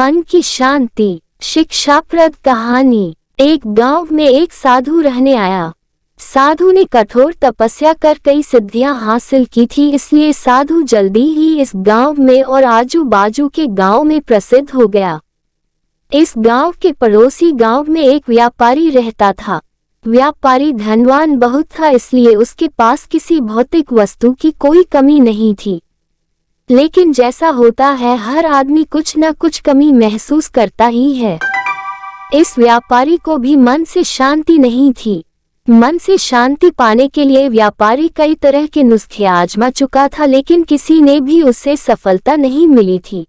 मन की शांति। शिक्षाप्रद कहानी। एक गांव में एक साधु रहने आया। साधु ने कठोर तपस्या कर कई सिद्धियां हासिल की थी, इसलिए साधु जल्दी ही इस गांव में और आजू बाजू के गांव में प्रसिद्ध हो गया। इस गांव के पड़ोसी गांव में एक व्यापारी रहता था। व्यापारी धनवान बहुत था, इसलिए उसके पास किसी भौतिक वस्तु की कोई कमी नहीं थी। लेकिन जैसा होता है, हर आदमी कुछ न कुछ कमी महसूस करता ही है। इस व्यापारी को भी मन से शांति नहीं थी। मन से शांति पाने के लिए व्यापारी कई तरह के नुस्खे आजमा चुका था, लेकिन किसी ने भी उससे सफलता नहीं मिली थी।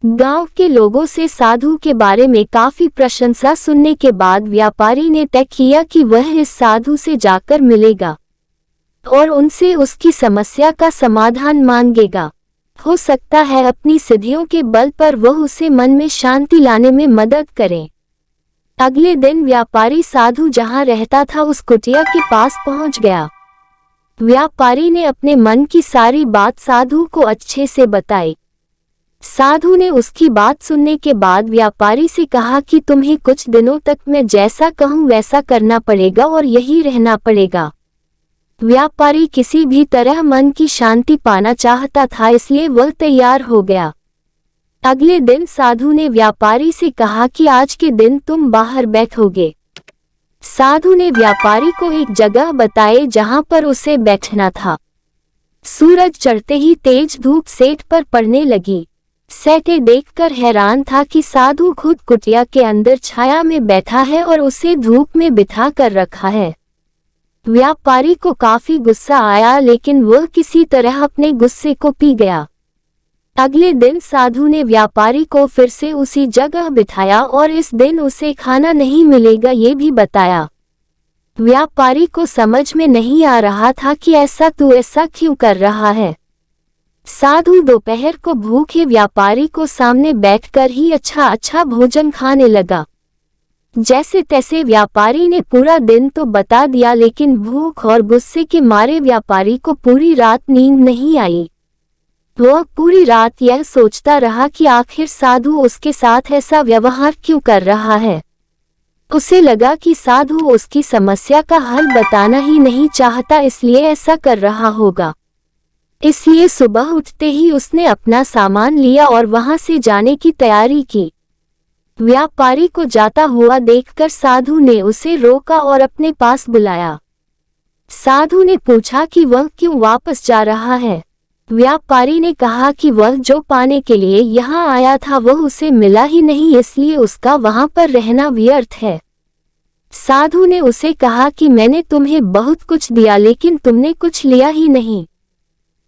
गांव के लोगों से साधु के बारे में काफी प्रशंसा सुनने के बाद व्यापारी ने तय किया कि वह इस साधु से जाकर मिलेगा और उनसे उसकी समस्या का समाधान मांगेगा। हो सकता है अपनी सिद्धियों के बल पर वह उसे मन में शांति लाने में मदद करे। अगले दिन व्यापारी साधु जहां रहता था उस कुटिया के पास पहुंच गया। व्यापारी ने अपने मन की सारी बात साधु को अच्छे से बताई। साधु ने उसकी बात सुनने के बाद व्यापारी से कहा कि तुम्हें कुछ दिनों तक मैं जैसा कहूं वैसा करना पड़ेगा और यही रहना पड़ेगा। व्यापारी किसी भी तरह मन की शांति पाना चाहता था, इसलिए वह तैयार हो गया। अगले दिन साधु ने व्यापारी से कहा कि आज के दिन तुम बाहर बैठोगे। साधु ने व्यापारी को एक जगह बताई जहां पर उसे बैठना था। सूरज चढ़ते ही तेज धूप सेठ पर पड़ने लगी। सेठ देखकर हैरान था कि साधु खुद कुटिया के अंदर छाया में बैठा है और उसे धूप में बिठा कर रखा है। व्यापारी को काफी गुस्सा आया, लेकिन वह किसी तरह अपने गुस्से को पी गया। अगले दिन साधु ने व्यापारी को फिर से उसी जगह बिठाया और इस दिन उसे खाना नहीं मिलेगा ये भी बताया। व्यापारी को समझ में नहीं आ रहा था कि तू ऐसा क्यों कर रहा है। साधु दोपहर को भूखे व्यापारी को सामने बैठकर ही अच्छा भोजन खाने लगा। जैसे तैसे व्यापारी ने पूरा दिन तो बता दिया, लेकिन भूख और गुस्से के मारे व्यापारी को पूरी रात नींद नहीं आई। वह पूरी रात यह सोचता रहा कि आखिर साधु उसके साथ ऐसा व्यवहार क्यों कर रहा है। उसे लगा कि साधु उसकी समस्या का हल बताना ही नहीं चाहता, इसलिए ऐसा कर रहा होगा। इसलिए सुबह उठते ही उसने अपना सामान लिया और वहां से जाने की तैयारी की। व्यापारी को जाता हुआ देखकर साधु ने उसे रोका और अपने पास बुलाया। साधु ने पूछा कि वह क्यों वापस जा रहा है। व्यापारी ने कहा कि वह जो पाने के लिए यहाँ आया था वह उसे मिला ही नहीं, इसलिए उसका वहां पर रहना व्यर्थ है। साधु ने उसे कहा कि मैंने तुम्हें बहुत कुछ दिया, लेकिन तुमने कुछ लिया ही नहीं।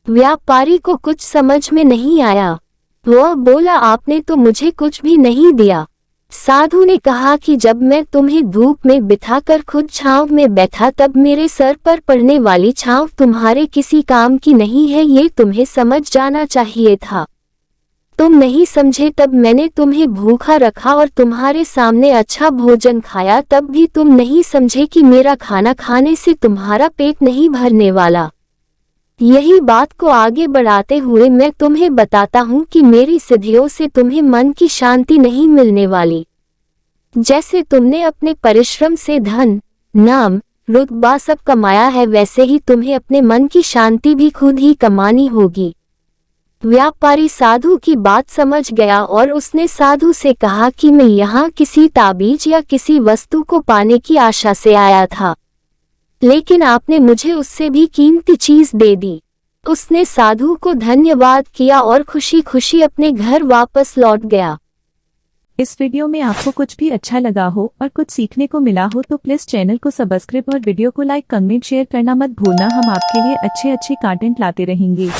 व्यापारी को कुछ समझ में नहीं आया। वह बोला, आपने तो मुझे कुछ भी नहीं दिया। साधु ने कहा कि जब मैं तुम्हें धूप में बिठाकर खुद छांव में बैठा तब मेरे सर पर पड़ने वाली छांव तुम्हारे किसी काम की नहीं है, ये तुम्हें समझ जाना चाहिए था। तुम नहीं समझे, तब मैंने तुम्हें भूखा रखा और तुम्हारे सामने अच्छा भोजन खाया, तब भी तुम नहीं समझे कि मेरा खाना खाने से तुम्हारा पेट नहीं भरने वाला। यही बात को आगे बढ़ाते हुए मैं तुम्हें बताता हूँ कि मेरी सिद्धियों से तुम्हें मन की शांति नहीं मिलने वाली। जैसे तुमने अपने परिश्रम से धन, नाम, रुतबा सब कमाया है, वैसे ही तुम्हें अपने मन की शांति भी खुद ही कमानी होगी। व्यापारी साधु की बात समझ गया और उसने साधु से कहा कि मैं यहाँ किसी ताबीज या किसी वस्तु को पाने की आशा से आया था, लेकिन आपने मुझे उससे भी कीमती चीज दे दी। उसने साधु को धन्यवाद किया और खुशी खुशी अपने घर वापस लौट गया। इस वीडियो में आपको कुछ भी अच्छा लगा हो और कुछ सीखने को मिला हो तो प्लीज चैनल को सब्सक्राइब और वीडियो को लाइक, कमेंट, शेयर करना मत भूलना। हम आपके लिए अच्छे कंटेंट लाते रहेंगे।